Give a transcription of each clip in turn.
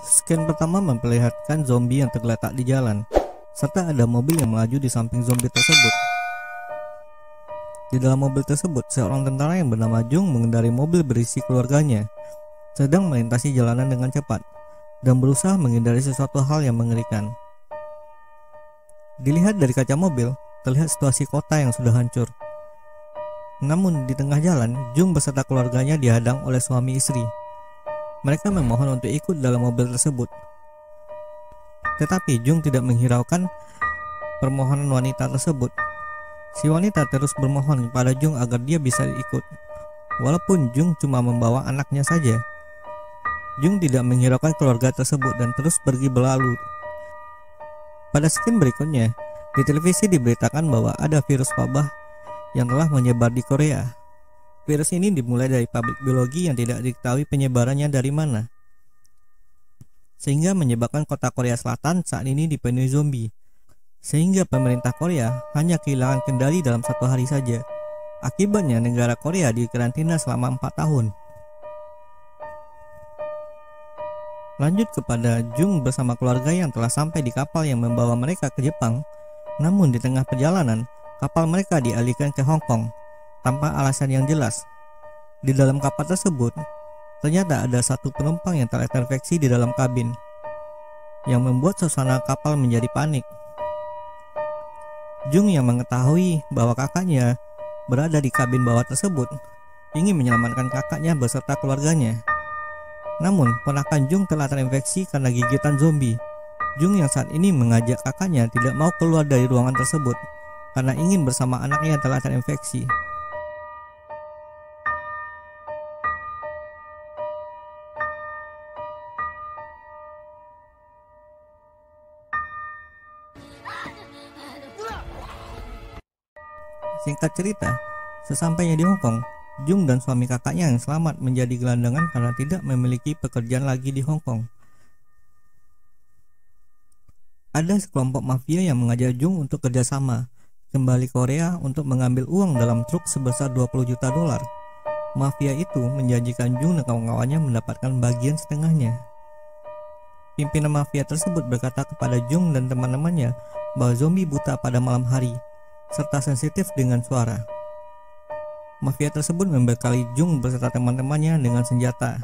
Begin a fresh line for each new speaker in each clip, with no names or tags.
Scan pertama memperlihatkan zombie yang tergeletak di jalan, serta ada mobil yang melaju di samping zombie tersebut. Di dalam mobil tersebut, seorang tentara yang bernama Jung mengendarai mobil berisi keluarganya, sedang melintasi jalanan dengan cepat, dan berusaha menghindari sesuatu hal yang mengerikan. Dilihat dari kaca mobil, terlihat situasi kota yang sudah hancur. Namun di tengah jalan, Jung beserta keluarganya dihadang oleh suami istri. Mereka memohon untuk ikut dalam mobil tersebut. Tetapi Jung tidak menghiraukan permohonan wanita tersebut. Si wanita terus bermohon kepada Jung agar dia bisa ikut, walaupun Jung cuma membawa anaknya saja. Jung tidak menghiraukan keluarga tersebut dan terus pergi berlalu. Pada scene berikutnya, di televisi diberitakan bahwa ada virus wabah yang telah menyebar di Korea. Virus ini dimulai dari pabrik biologi yang tidak diketahui penyebarannya dari mana, sehingga menyebabkan kota Korea Selatan saat ini dipenuhi zombie, sehingga pemerintah Korea hanya kehilangan kendali dalam 1 hari saja. Akibatnya negara Korea dikarantina selama 4 tahun. Lanjut kepada Jung bersama keluarga yang telah sampai di kapal yang membawa mereka ke Jepang. Namun di tengah perjalanan, kapal mereka dialihkan ke Hong Kong tanpa alasan yang jelas. Di dalam kapal tersebut, ternyata ada satu penumpang yang telah terinfeksi di dalam kabin, yang membuat suasana kapal menjadi panik. Jung yang mengetahui bahwa kakaknya berada di kabin bawah tersebut, ingin menyelamatkan kakaknya beserta keluarganya. Namun, ponakan Jung telah terinfeksi karena gigitan zombie. Jung yang saat ini mengajak kakaknya tidak mau keluar dari ruangan tersebut karena ingin bersama anaknya yang telah terinfeksi. Singkat cerita, sesampainya di Hong Kong, Jung dan suami kakaknya yang selamat menjadi gelandangan karena tidak memiliki pekerjaan lagi di Hong Kong. Ada sekelompok mafia yang mengajak Jung untuk kerjasama kembali Korea untuk mengambil uang dalam truk sebesar 20 juta dolar. Mafia itu menjanjikan Jung dan kawan-kawannya mendapatkan bagian setengahnya. Pimpinan mafia tersebut berkata kepada Jung dan teman-temannya bahwa zombie buta pada malam hari, serta sensitif dengan suara. Mafia tersebut membekali Jung beserta teman-temannya dengan senjata,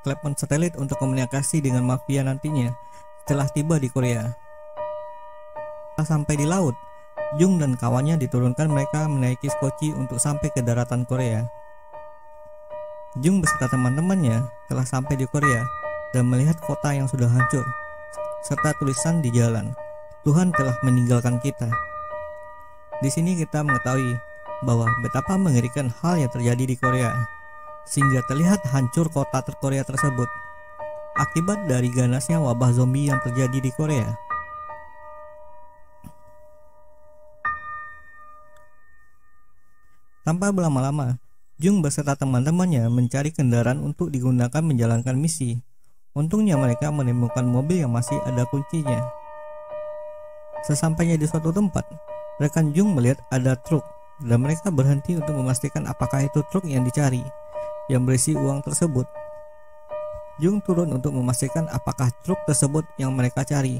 telepon satelit untuk komunikasi dengan mafia nantinya setelah tiba di Korea. Setelah sampai di laut, Jung dan kawannya diturunkan mereka menaiki skoci untuk sampai ke daratan Korea. Jung beserta teman-temannya telah sampai di Korea dan melihat kota yang sudah hancur, serta tulisan di jalan, "Tuhan telah meninggalkan kita." Di sini kita mengetahui bahwa betapa mengerikan hal yang terjadi di Korea, sehingga terlihat hancur kota Korea tersebut akibat dari ganasnya wabah zombie yang terjadi di Korea. Tanpa berlama-lama, Jung beserta teman-temannya mencari kendaraan untuk digunakan menjalankan misi. Untungnya mereka menemukan mobil yang masih ada kuncinya. Sesampainya di suatu tempat, rekan Jung melihat ada truk dan mereka berhenti untuk memastikan apakah itu truk yang dicari yang berisi uang tersebut. Jung turun untuk memastikan apakah truk tersebut yang mereka cari.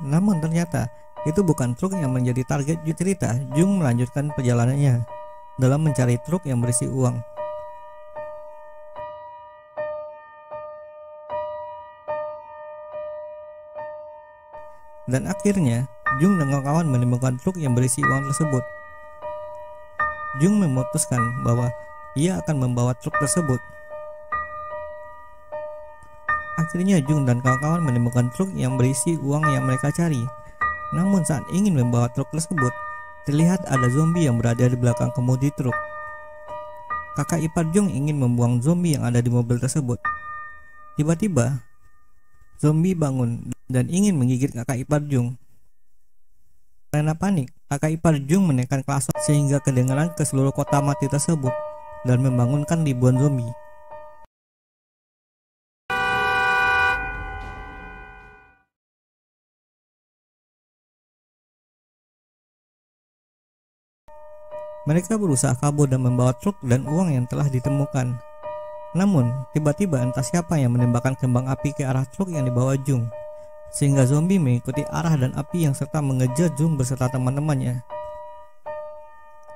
Namun ternyata itu bukan truk yang menjadi target cerita. Jung melanjutkan perjalanannya dalam mencari truk yang berisi uang. Dan akhirnya Jung dan kawan-kawan menemukan truk yang berisi uang tersebut. Jung memutuskan bahwa ia akan membawa truk tersebut. Akhirnya Jung dan kawan-kawan menemukan truk yang berisi uang yang mereka cari. Namun saat ingin membawa truk tersebut, terlihat ada zombie yang berada di belakang kemudi truk. Kakak ipar Jung ingin membuang zombie yang ada di mobil tersebut. Tiba-tiba, zombie bangun dan ingin menggigit kakak ipar Jung. Karena panik, kakak ipar Jung menekan klakson sehingga kedengaran ke seluruh kota mati tersebut dan membangunkan ribuan zombie. Mereka berusaha kabur dan membawa truk dan uang yang telah ditemukan. Namun, tiba-tiba entah siapa yang menembakkan kembang api ke arah truk yang dibawa Jung, sehingga zombie mengikuti arah dan api yang serta mengejar Jung beserta teman-temannya.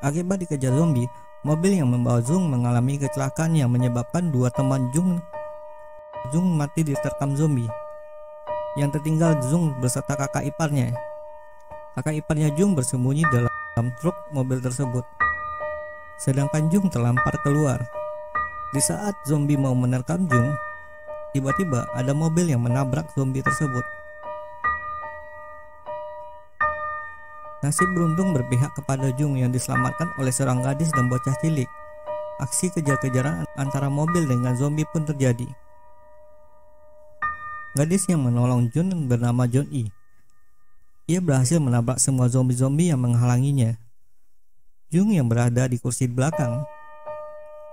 Akibat dikejar zombie, mobil yang membawa Jung mengalami kecelakaan yang menyebabkan dua teman Jung mati diterkam zombie. Yang tertinggal Jung beserta kakak iparnya. Kakak iparnya Jung bersembunyi dalam truk mobil tersebut, sedangkan Jung terlampar keluar. Di saat zombie mau menerkam Jung, tiba-tiba ada mobil yang menabrak zombie tersebut. Nasib beruntung berpihak kepada Jung yang diselamatkan oleh seorang gadis dan bocah cilik. Aksi kejar-kejaran antara mobil dengan zombie pun terjadi. Gadis yang menolong Jung bernama John E. Ia berhasil menabrak semua zombie-zombie yang menghalanginya. Jung yang berada di kursi belakang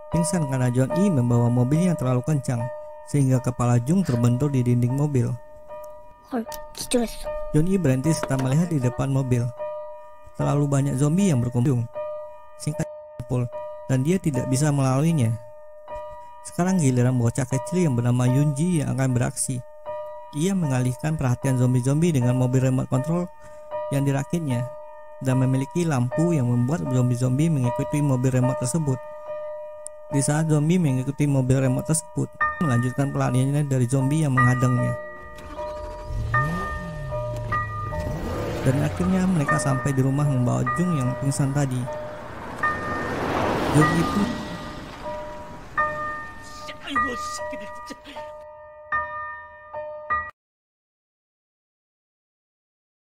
pingsan karena John E membawa mobil yang terlalu kencang sehingga kepala Jung terbentur di dinding mobil. John E berhenti serta melihat di depan mobil. Terlalu banyak zombie yang berkumpul, singkat dan dia tidak bisa melaluinya. Sekarang giliran bocah kecil yang bernama Yunji yang akan beraksi. Ia mengalihkan perhatian zombie-zombie dengan mobil remote control yang dirakitnya dan memiliki lampu yang membuat zombie-zombie mengikuti mobil remote tersebut. Di saat zombie mengikuti mobil remote tersebut, melanjutkan pelariannya dari zombie yang menghadangnya. Dan akhirnya mereka sampai di rumah membawa Jung yang pingsan tadi. Jung itu